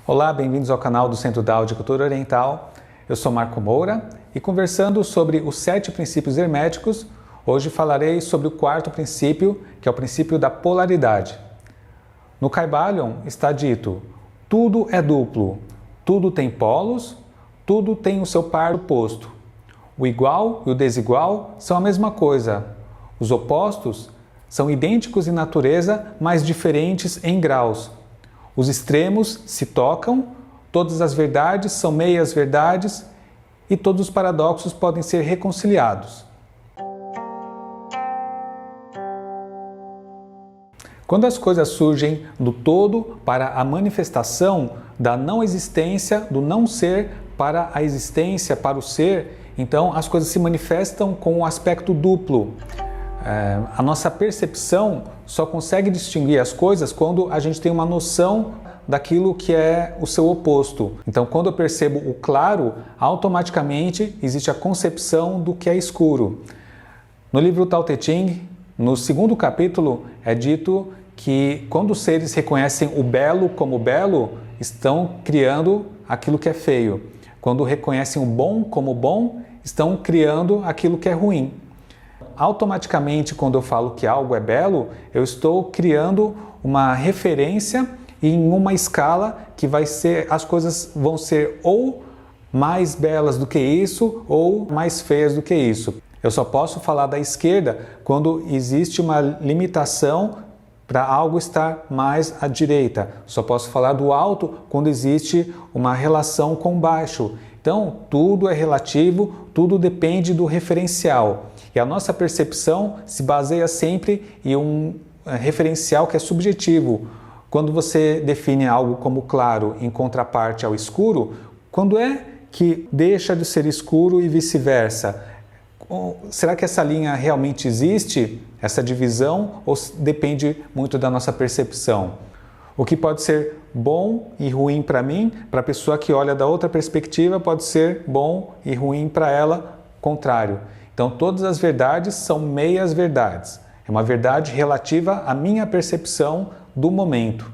Olá, bem-vindos ao canal do Centro Dao de Cultura Oriental. Eu sou Marco Moura e conversando sobre os 7 princípios herméticos, hoje falarei sobre o 4º princípio, que é o princípio da polaridade. No Kybalion está dito: tudo é duplo, tudo tem polos, tudo tem o seu par oposto. O igual e o desigual são a mesma coisa. Os opostos são idênticos em natureza, mas diferentes em graus. Os extremos se tocam, todas as verdades são meias verdades e todos os paradoxos podem ser reconciliados. Quando as coisas surgem do todo para a manifestação da não existência, do não ser para a existência, para o ser, então as coisas se manifestam com um aspecto duplo. A nossa percepção só consegue distinguir as coisas quando a gente tem uma noção daquilo que é o seu oposto. Então, quando eu percebo o claro, automaticamente existe a concepção do que é escuro. No livro Tao Te Ching, no 2º capítulo, é dito que quando os seres reconhecem o belo como belo, estão criando aquilo que é feio. Quando reconhecem o bom como bom, estão criando aquilo que é ruim. Automaticamente, quando eu falo que algo é belo, eu estou criando uma referência em uma escala que vai ser, as coisas vão ser ou mais belas do que isso ou mais feias do que isso. Eu só posso falar da esquerda quando existe uma limitação para algo estar mais à direita. Só posso falar do alto quando existe uma relação com baixo. Então, tudo é relativo, tudo depende do referencial. E a nossa percepção se baseia sempre em um referencial que é subjetivo. Quando você define algo como claro em contraparte ao escuro, quando é que deixa de ser escuro e vice-versa? Será que essa linha realmente existe, essa divisão, ou depende muito da nossa percepção? O que pode ser bom e ruim para mim, para a pessoa que olha da outra perspectiva, pode ser bom e ruim para ela, contrário. Então, todas as verdades são meias verdades. É uma verdade relativa à minha percepção do momento,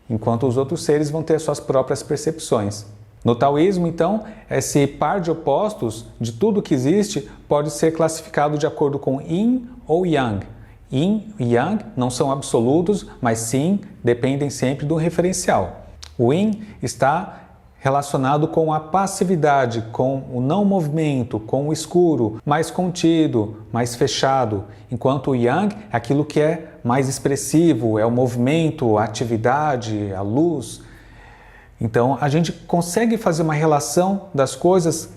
enquanto os outros seres vão ter suas próprias percepções. No taoísmo, então, esse par de opostos de tudo que existe pode ser classificado de acordo com Yin ou Yang. Yin e Yang não são absolutos, mas sim dependem sempre do referencial. O Yin está relacionado com a passividade, com o não movimento, com o escuro, mais contido, mais fechado, enquanto o Yang é aquilo que é mais expressivo, é o movimento, a atividade, a luz. Então, a gente consegue fazer uma relação das coisas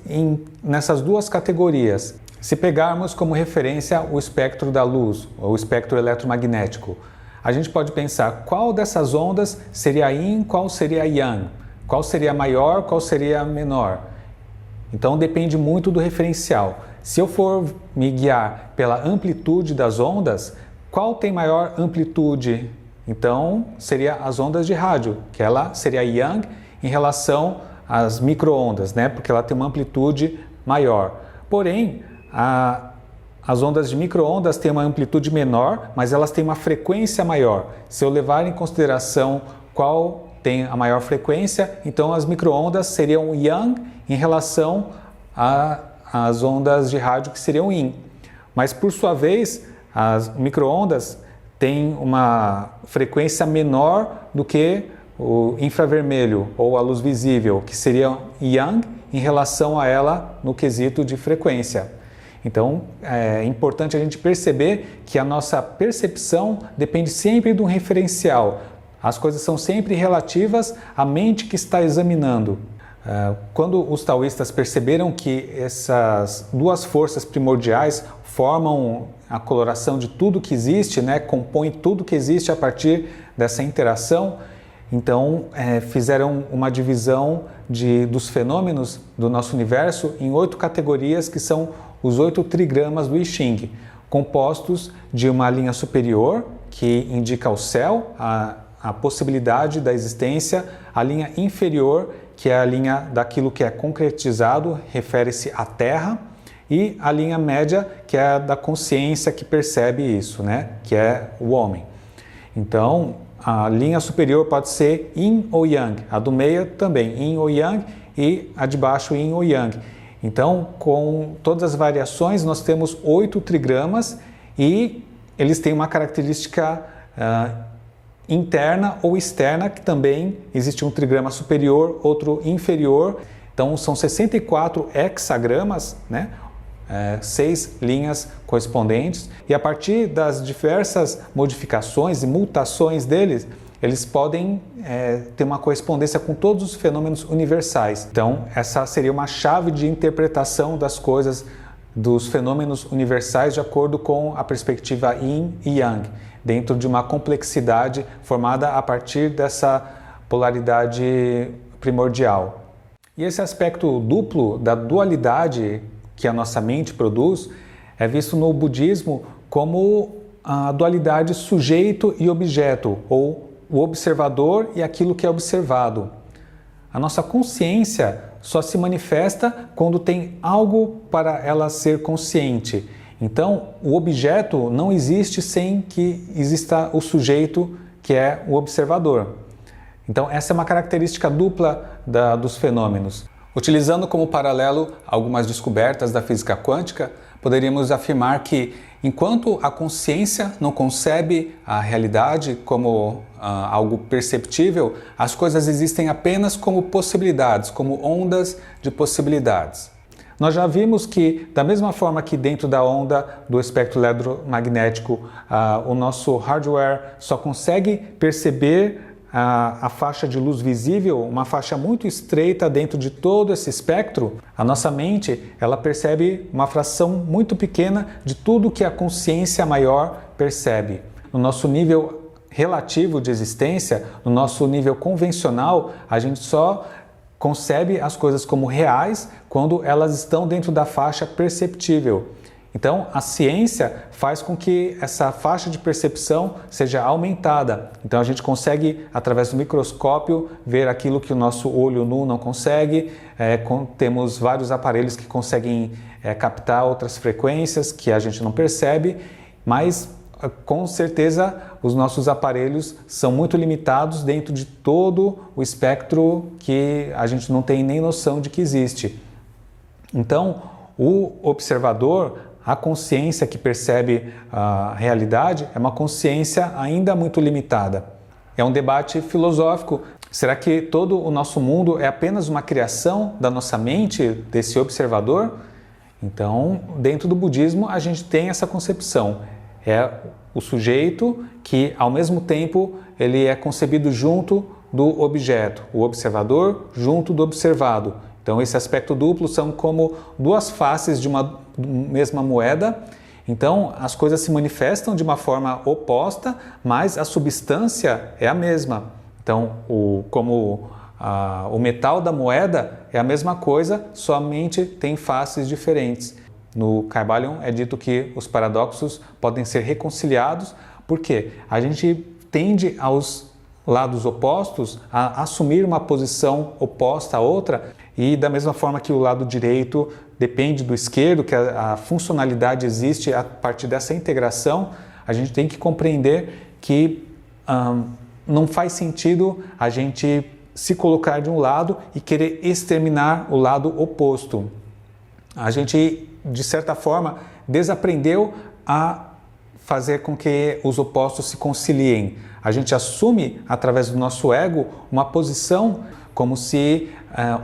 nessas duas categorias. Se pegarmos como referência o espectro da luz, ou o espectro eletromagnético, a gente pode pensar qual dessas ondas seria Yin, qual seria Yang, qual seria maior, qual seria menor. Então, depende muito do referencial. Se eu for me guiar pela amplitude das ondas, qual tem maior amplitude? Então, seria as ondas de rádio, que ela seria Yang em relação às micro-ondas, né? Porque ela tem uma amplitude maior. Porém, as ondas de micro-ondas têm uma amplitude menor, mas elas têm uma frequência maior. Se eu levar em consideração qual tem a maior frequência, então as micro-ondas seriam Yang em relação às ondas de rádio que seriam Yin. Mas, por sua vez, as micro-ondas tem uma frequência menor do que o infravermelho ou a luz visível, que seria Yang em relação a ela no quesito de frequência. Então, é importante a gente perceber que a nossa percepção depende sempre de um referencial. As coisas são sempre relativas à mente que está examinando. Quando os taoístas perceberam que essas duas forças primordiais formam a coloração de tudo que existe, né, compõe tudo que existe a partir dessa interação, então fizeram uma divisão dos fenômenos do nosso universo em 8 categorias, que são os 8 trigramas do I Ching, compostos de uma linha superior, que indica o céu, a possibilidade da existência, a linha inferior, que é a linha daquilo que é concretizado, refere-se à Terra, e a linha média, que é a da consciência que percebe isso, né? Que é o homem. Então, a linha superior pode ser Yin ou Yang, a do meio também Yin ou Yang e a de baixo Yin ou Yang. Então, com todas as variações, nós temos 8 trigramas e eles têm uma característica interna ou externa, que também existe um trigrama superior, outro inferior. Então, são 64 hexagramas, né? 6 linhas correspondentes, e a partir das diversas modificações e mutações deles, eles podem ter uma correspondência com todos os fenômenos universais. Então, essa seria uma chave de interpretação das coisas, dos fenômenos universais, de acordo com a perspectiva Yin e Yang, dentro de uma complexidade formada a partir dessa polaridade primordial. E esse aspecto duplo da dualidade que a nossa mente produz é visto no budismo como a dualidade sujeito e objeto, ou o observador e aquilo que é observado. A nossa consciência só se manifesta quando tem algo para ela ser consciente. Então, o objeto não existe sem que exista o sujeito, que é o observador. Então, essa é uma característica dupla dos fenômenos. Utilizando como paralelo algumas descobertas da física quântica, poderíamos afirmar que, enquanto a consciência não concebe a realidade como algo perceptível, as coisas existem apenas como possibilidades, como ondas de possibilidades. Nós já vimos que, da mesma forma que dentro da onda do espectro eletromagnético, o nosso hardware só consegue perceber a faixa de luz visível, uma faixa muito estreita dentro de todo esse espectro, a nossa mente ela percebe uma fração muito pequena de tudo que a consciência maior percebe. No nosso nível relativo de existência, no nosso nível convencional, a gente só concebe as coisas como reais quando elas estão dentro da faixa perceptível. Então, a ciência faz com que essa faixa de percepção seja aumentada. Então, a gente consegue, através do microscópio, ver aquilo que o nosso olho nu não consegue. Temos vários aparelhos que conseguem captar outras frequências que a gente não percebe, mas, com certeza, os nossos aparelhos são muito limitados dentro de todo o espectro que a gente não tem nem noção de que existe. Então, o observador, a consciência que percebe a realidade, é uma consciência ainda muito limitada. É um debate filosófico. Será que todo o nosso mundo é apenas uma criação da nossa mente, desse observador? Então, dentro do budismo, a gente tem essa concepção. É o sujeito que, ao mesmo tempo, ele é concebido junto do objeto, o observador junto do observado. Então, esse aspecto duplo são como duas faces de uma mesma moeda. Então, as coisas se manifestam de uma forma oposta, mas a substância é a mesma. Então, o metal da moeda é a mesma coisa, somente tem faces diferentes. No Kybalion é dito que os paradoxos podem ser reconciliados, porque a gente tende aos lados opostos a assumir uma posição oposta à outra, e da mesma forma que o lado direito depende do esquerdo, que a funcionalidade existe a partir dessa integração, a gente tem que compreender que não faz sentido a gente se colocar de um lado e querer exterminar o lado oposto. A gente, de certa forma, desaprendeu a fazer com que os opostos se conciliem. A gente assume, através do nosso ego, uma posição como se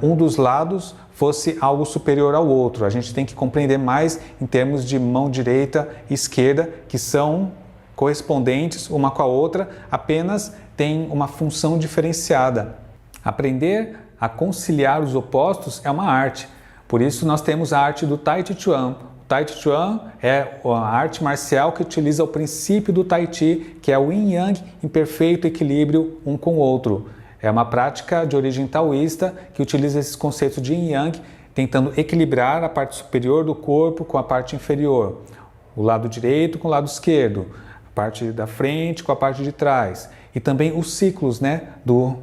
um dos lados fosse algo superior ao outro. A gente tem que compreender mais em termos de mão direita e esquerda, que são correspondentes uma com a outra, apenas têm uma função diferenciada. Aprender a conciliar os opostos é uma arte. Por isso nós temos a arte do Tai Chi Chuan. O Tai Chi Chuan é a arte marcial que utiliza o princípio do Tai Chi, que é o Yin Yang em perfeito equilíbrio um com o outro. É uma prática de origem taoísta que utiliza esses conceitos de Yin Yang, tentando equilibrar a parte superior do corpo com a parte inferior, o lado direito com o lado esquerdo, a parte da frente com a parte de trás. E também os ciclos, né, do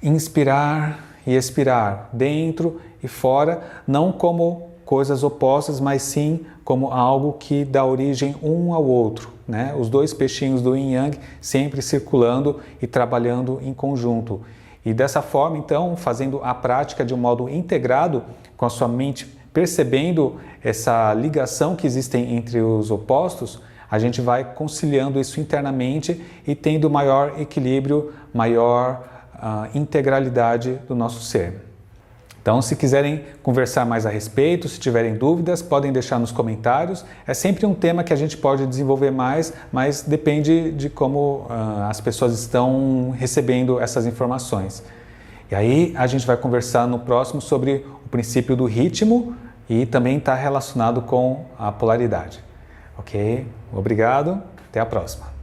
inspirar e expirar, dentro e fora, não como coisas opostas, mas sim como algo que dá origem um ao outro, né? Os dois peixinhos do Yin Yang sempre circulando e trabalhando em conjunto. E dessa forma, então, fazendo a prática de um modo integrado, com a sua mente percebendo essa ligação que existem entre os opostos, a gente vai conciliando isso internamente e tendo maior equilíbrio, maior integralidade do nosso ser. Então, se quiserem conversar mais a respeito, se tiverem dúvidas, podem deixar nos comentários. É sempre um tema que a gente pode desenvolver mais, mas depende de como as pessoas estão recebendo essas informações. E aí a gente vai conversar no próximo sobre o princípio do ritmo e também está relacionado com a polaridade. Ok? Obrigado, até a próxima.